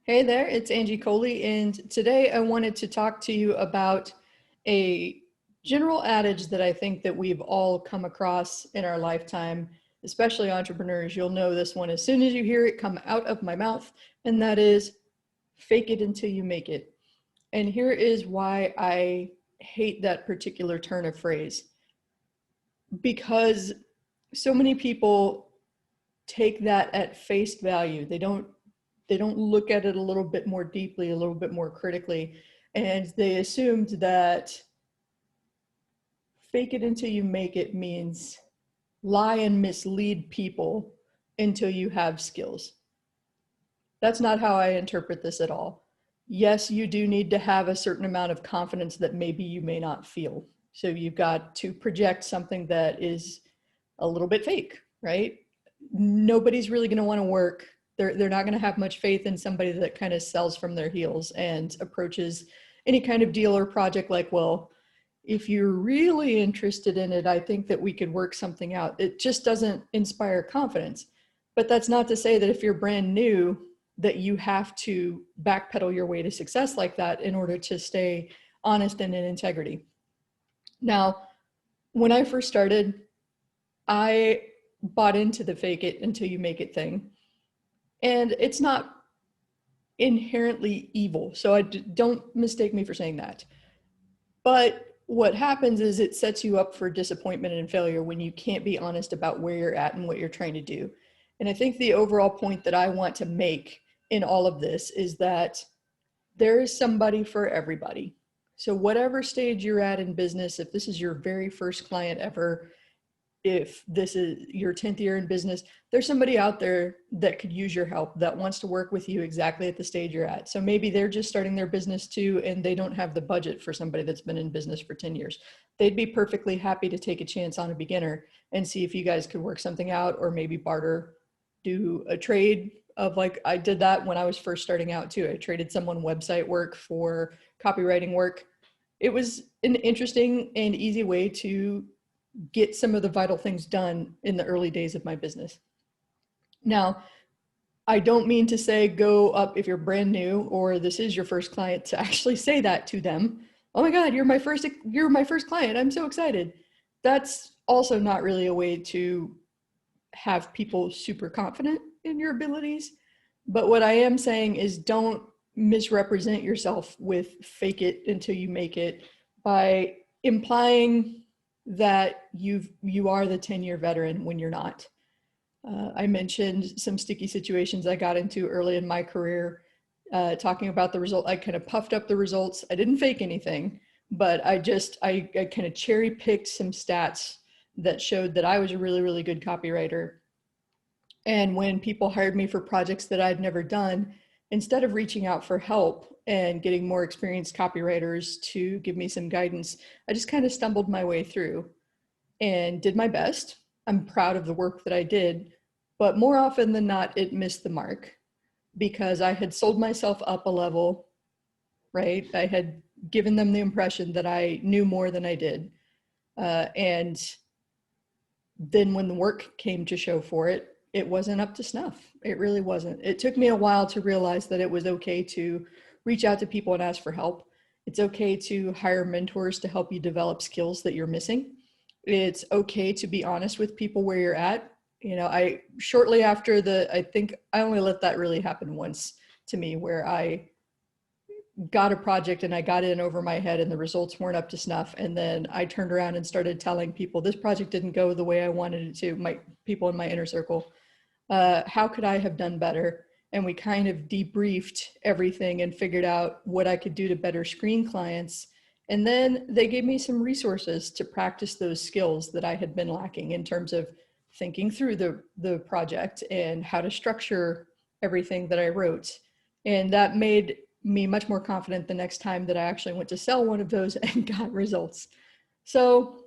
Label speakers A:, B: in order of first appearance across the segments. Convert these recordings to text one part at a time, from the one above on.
A: Hey there, it's Angie Coley, and today I wanted to talk to you about a general adage that I think that we've all come across in our lifetime, especially entrepreneurs. You'll know this one as soon as you hear it come out of my mouth, and that is fake it until you make it. And here is why I hate that particular turn of phrase. Because so many people take that at face value. They don't look at it a little bit more deeply, a little bit more critically, and they assumed that fake it until you make it means lie and mislead people until you have skills. That's not how I interpret this at all. Yes, you do need to have a certain amount of confidence that maybe you may not feel. So you've got to project something that is a little bit fake, right? Nobody's really going to want to work. They're not going to have much faith in somebody that kind of sells from their heels and approaches any kind of deal or project like, well, if you're really interested in it, I think that we could work something out. It just doesn't inspire confidence. But that's not to say that if you're brand new, that you have to backpedal your way to success like that in order to stay honest and in integrity. Now, when I first started, I bought into the fake it until you make it thing. And it's not inherently evil. So don't mistake me for saying that. But what happens is it sets you up for disappointment and failure when you can't be honest about where you're at and what you're trying to do. And I think the overall point that I want to make in all of this is that there is somebody for everybody. So whatever stage you're at in business, if this is your very first client ever, if this is your 10th year in business, there's somebody out there that could use your help, that wants to work with you exactly at the stage you're at. So maybe they're just starting their business too, and they don't have the budget for somebody that's been in business for 10 years. They'd be perfectly happy to take a chance on a beginner and see if you guys could work something out, or maybe barter, do a trade of, like I did that when I was first starting out too. I traded someone website work for copywriting work. It was an interesting and easy way to get some of the vital things done in the early days of my business. Now, I don't mean to say go up if you're brand new or this is your first client to actually say that to them. Oh my God, you're my first client. I'm so excited. That's also not really a way to have people super confident in your abilities. But what I am saying is don't misrepresent yourself with fake it until you make it by implying that you are the 10-year veteran when you're not. I mentioned some sticky situations I got into early in my career, talking about the result. I kind of puffed up the results. I didn't fake anything, but I kind of cherry picked some stats that showed that I was a really, really good copywriter. And when people hired me for projects that I'd never done, instead of reaching out for help and getting more experienced copywriters to give me some guidance, I just kind of stumbled my way through and did my best. I'm proud of the work that I did, but more often than not, it missed the mark because I had sold myself up a level, right? I had given them the impression that I knew more than I did. And then when the work came to show for it, it wasn't up to snuff. It really wasn't. It took me a while to realize that it was okay to reach out to people and ask for help. It's okay to hire mentors to help you develop skills that you're missing. It's okay to be honest with people where you're at. You know, shortly after I think I only let that really happen once to me, where I got a project and I got in over my head and the results weren't up to snuff. And then I turned around and started telling people this project didn't go the way I wanted it to, my people in my inner circle. How could I have done better? And we kind of debriefed everything and figured out what I could do to better screen clients. And then they gave me some resources to practice those skills that I had been lacking in terms of thinking through the project and how to structure everything that I wrote. And that made me much more confident the next time that I actually went to sell one of those and got results. So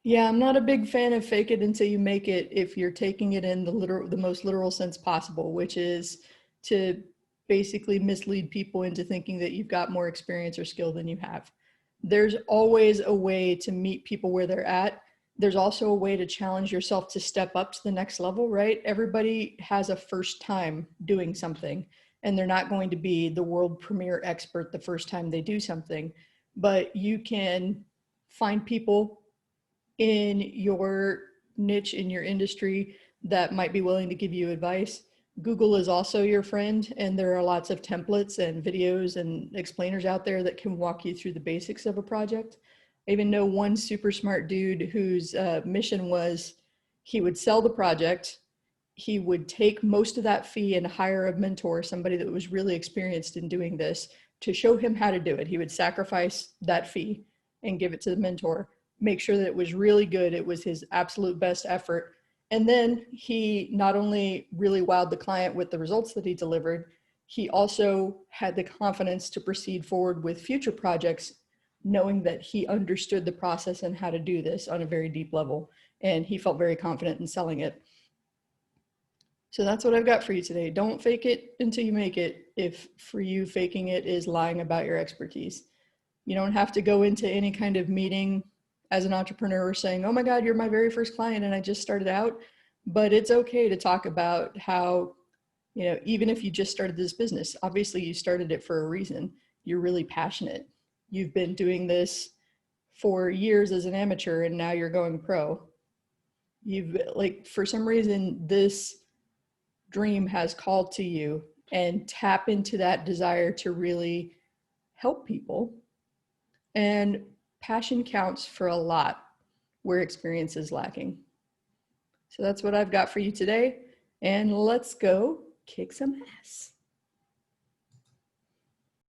A: yeah, I'm not a big fan of fake it until you make it if you're taking it in the most literal sense possible, which is to basically mislead people into thinking that you've got more experience or skill than you have. There's always a way to meet people where they're at. There's also a way to challenge yourself to step up to the next level, right? Everybody has a first time doing something. and they're not going to be the world premier expert the first time they do something, but you can find people in your niche, in your industry, that might be willing to give you advice. Google is also your friend, and there are lots of templates and videos and explainers out there that can walk you through the basics of a project. I even know one super smart dude whose mission was he would sell the project, he would take most of that fee and hire a mentor, somebody that was really experienced in doing this, to show him how to do it. He would sacrifice that fee and give it to the mentor, make sure that it was really good, it was his absolute best effort. And then he not only really wowed the client with the results that he delivered, he also had the confidence to proceed forward with future projects, knowing that he understood the process and how to do this on a very deep level. And he felt very confident in selling it. So that's what I've got for you today. Don't fake it until you make it, if for you faking it is lying about your expertise. You don't have to go into any kind of meeting as an entrepreneur saying, oh my God, you're my very first client and I just started out. But it's okay to talk about how, even if you just started this business, obviously you started it for a reason. You're really passionate. You've been doing this for years as an amateur and now you're going pro. For some reason, this dream has called to you, and tap into that desire to really help people. And passion counts for a lot where experience is lacking. So that's what I've got for you today. And let's go kick some ass.